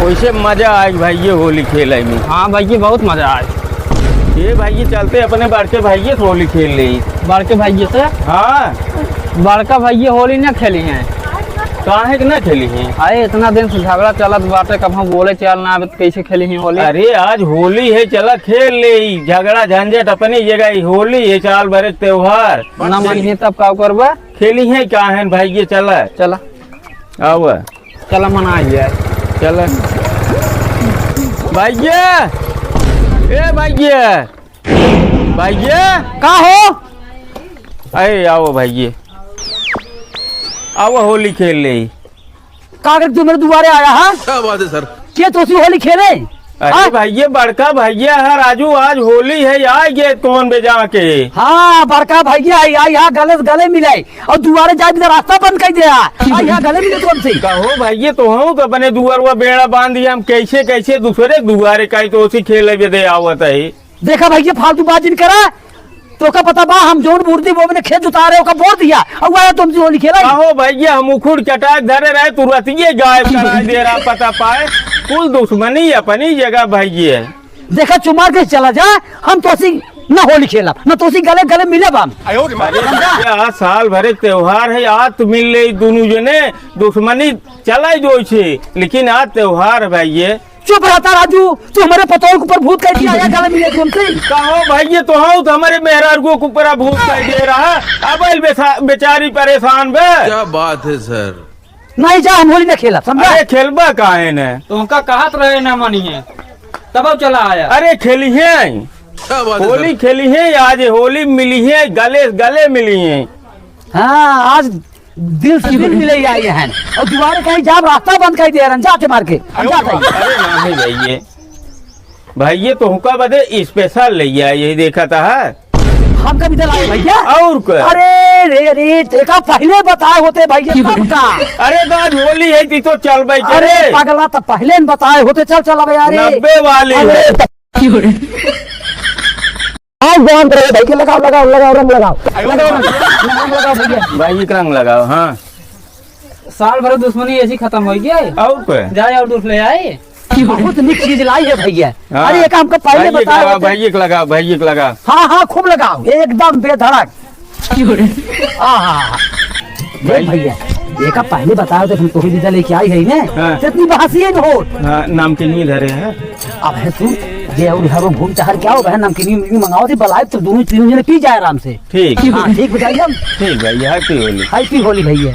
वैसे मजा आई भाई ये होली खेले में। हाँ भाई ये बहुत मजा आए। ये भाई ये चलते अपने बड़के भाई ये होली खेल ली। बड़के भाई से? हाँ बड़का भाई ये होली न खेली हैं। काहे के ना खेली हैं? अरे इतना दिन से झगड़ा चलत बाटे, कब हम बोले चल ना अब कैसे खेली हैं होली। अरे आज होली है, चला खेल ले। झगड़ा झंझट अपनी जगह, होली है साल भर त्योहार ना मानिए तब का करबा। खेली है काहे भाई ये चला चला आओ चला मना जाए। चल भैया, ए भैया भैया का हो? अरे आओ भैया आओ होली खेल ले। कागज तू मेरे दुआरे आया है? क्या बात है सर? क्या तो होली खेले? अरे भैया बड़का भैया है राजू, आज होली है, आ गए कौन बेजा के। हाँ बड़का भैया आई यहाँ गले मिले और दुआरे जाए रास्ता बंद कर दिया। यहाँ गले मिले तुमसे। कहो भैया तो हूँ तो अपने दुआर बेड़ा बांध दिया, हम कैसे कैसे दूसरे दुआरे का तो उसी खेले भी दे आवत है। देखा भैया फालतू बात नहीं करा तो का पता बा हम जोन मूर्ति वो मैंने खेत उतारे का बोल दिया और आया तुमसे होली खेला। कहो भैया हम उखुड़ चटाक धरे रहे तुरंत ये गायब करा दे रहा, पता पाए कुल दुश्मनी अपनी जगह भैया। देखा चुमार के चला जा, हम तो न होली खेला न तो गले मिले हम। आज साल भरे त्योहार है, आज तो मिल रही दोनों जने, दुश्मनी चला दो छे लेकिन आज त्योहार है भैया। चुप रहता राजू, तू हमारे पतों के ऊपर भूत कह दिया गले मिले तुमसे। कहो भैया तो तो हमारे मेहरार को ऊपर भूत कह दे रहा है, अब बेचारी परेशान बे। क्या बात है सर? नहीं जा हम होली न खेला समझा। अरे खेलबा काहे ने? तुमका कहत रहे ना मानिए तब चला आया। अरे खेली है क्या बात है होली खेली है, आज होली मिली है, गले गले मिली है। हाँ आज दिल से दिल मिले आए हैं और दोबारा कहीं जा रास्ता बंद कर दे रहे जाके मार के। अरे नहीं भैया भैया तो हुका बदे स्पेशल ले आए, यही देखा था हम कभी दिल आए भैया और क्या? अरे रे रे देखा पहले बताए होते भैया सबका। अरे तो आज होली है थी तो चल भाई। अरे पगला तो पहले न बताए होते, चल चला भैया। 90 वाली है। भाई के लगाओ लगाओ लगाओ रंग लगाओ लगाओ भैया। भाई एक रंग लगाओ। हाँ साल भर दुश्मनी ऐसी खत्म हो गया। और क्या? जाए और दूसरे आए बहुत निक चीज लाई है भैया। हाँ। अरे एक हमको पहले बताओ भाई एक लगाओ, भाई एक लगाओ। हाँ हाँ खूब लगाओ एकदम बेधड़क। भैया एक पहले बताओ तो तुमको भी लेके आई है हाँ। इतनी बहसी है हो। हाँ नमकीनी धरे है। अब है तू जे और हरो घूम टहर क्या हो बहन नमकीनी मंगाओ थी बलाए तो दोनों तीनों जने पी जाए आराम से। ठीक हाँ ठीक बताइए। ठीक भैया हैप्पी होली। हैप्पी होली भैया।